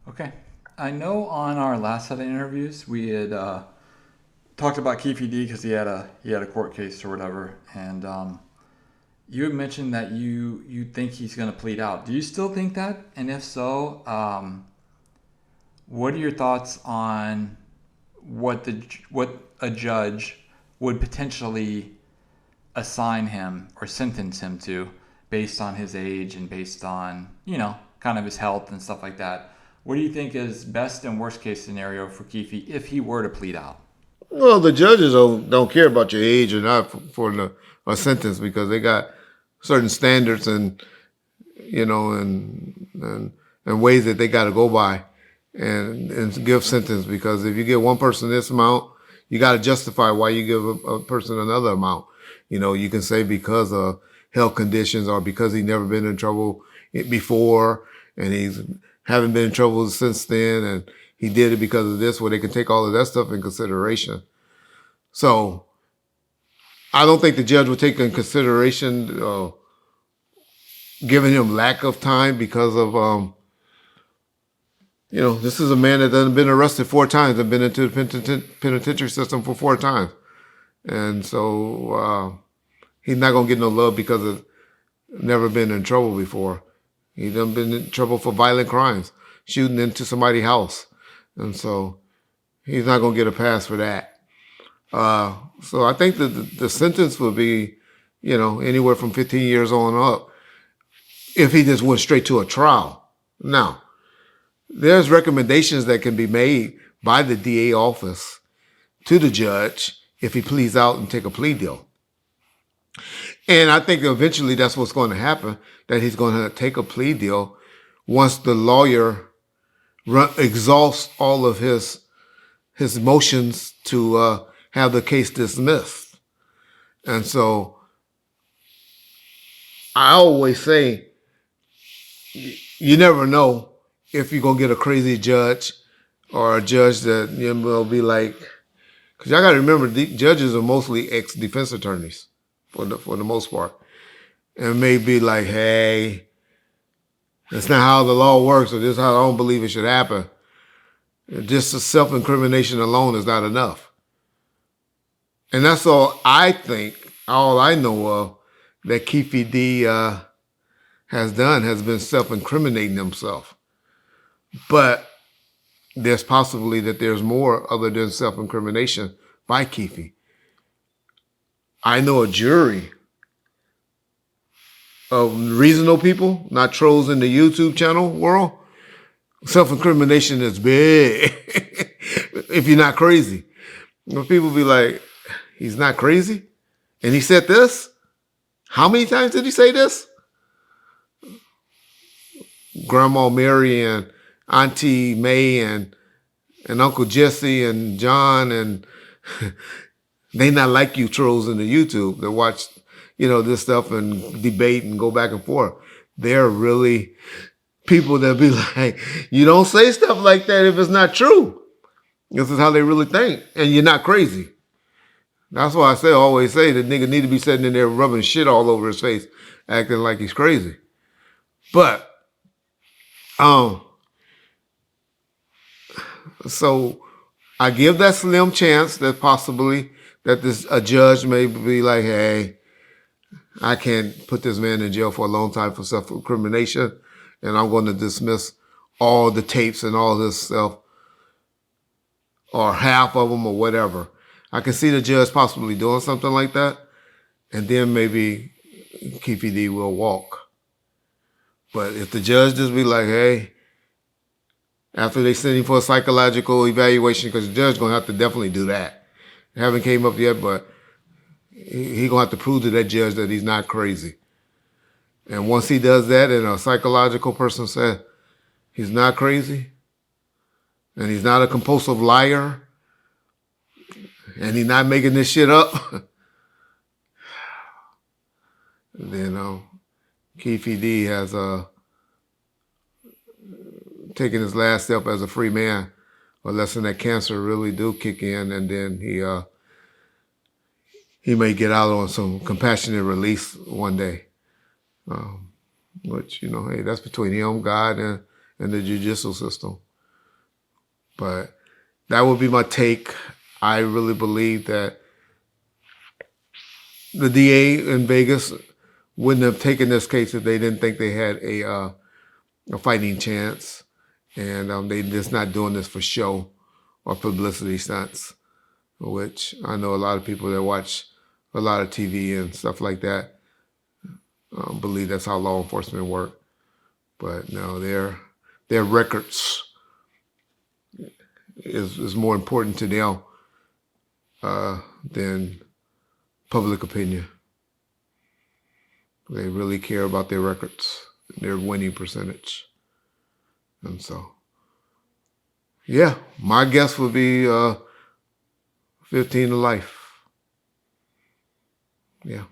Okay. I know on our last set of interviews we had talked about Keefe D because he had a court case or whatever, and you had mentioned that you think he's going to plead out. Do you still think that? And if so, what are your thoughts on what a judge would potentially assign him or sentence him to based on his age and based on, kind of his health and stuff like that? What do you think is best and worst case scenario for Keefe if he were to plead out? Well, the judges don't care about your age or not a sentence because they got certain standards and and ways that they got to go by and give sentence. Because if you give one person this amount, you got to justify why you give a person another amount. You can say because of health conditions or because he never been in trouble before and he's haven't been in trouble since then and he did it because of this, where they can take all of that stuff in consideration. So I don't think the judge would take in consideration giving him lack of time because of this is a man that has been arrested 4 times and been into the penitentiary system for 4 times, and so he's not gonna get no love because of never been in trouble before. He's done been in trouble for violent crimes, shooting into somebody's house, and so he's not gonna get a pass for that. So I think that the sentence would be, anywhere from 15 years on up if he just went straight to a trial. Now, there's recommendations that can be made by the DA office to the judge if he pleads out and take a plea deal. And I think eventually that's what's going to happen, that he's going to take a plea deal once the lawyer exhausts all of his motions to have the case dismissed. And so I always say, you never know if you're going to get a crazy judge or a judge that will be like, because y'all got to remember, judges are mostly ex-defense attorneys for the most part. And may be like, hey, that's not how the law works, or this is how I don't believe it should happen. Just the self-incrimination alone is not enough. And that's all I think, all I know of, that Keefe D has done has been self-incriminating himself. But there's possibly that there's more other than self-incrimination by Keefe. I know a jury of reasonable people, not trolls in the YouTube channel world. Self-incrimination is big if you're not crazy. When people be like, he's not crazy? And he said this? How many times did he say this? Grandma Mary and Auntie May and Uncle Jesse and John and they not like you trolls in the YouTube that watch, this stuff and debate and go back and forth. They're really people that be like, you don't say stuff like that if it's not true. This is how they really think. And you're not crazy. That's why always say the nigga need to be sitting in there rubbing shit all over his face, acting like he's crazy. But, so I give that slim chance that possibly that a judge may be like, hey, I can't put this man in jail for a long time for self-incrimination, and I'm going to dismiss all the tapes and all this stuff, or half of them or whatever. I can see the judge possibly doing something like that, and then maybe Keefe D will walk. But if the judge just be like, hey, after they send him for a psychological evaluation, because the judge going to have to definitely do that. It haven't came up yet, but he going to have to prove to that judge that he's not crazy. And once he does that and a psychological person says he's not crazy and he's not a compulsive liar and he's not making this shit up, then Keefe D has taken his last step as a free man, unless that cancer really do kick in, and then he may get out on some compassionate release one day. Which, hey, that's between him, God, and the judicial system. But that would be my take. I really believe that the DA in Vegas wouldn't have taken this case if they didn't think they had a fighting chance, and they just not doing this for show or publicity stunts, which I know a lot of people that watch a lot of TV and stuff like that believe that's how law enforcement work. But no, their records is more important to them than public opinion. They really care about their records, their winning percentage. And so, yeah, my guess would be 15 to life. Yeah.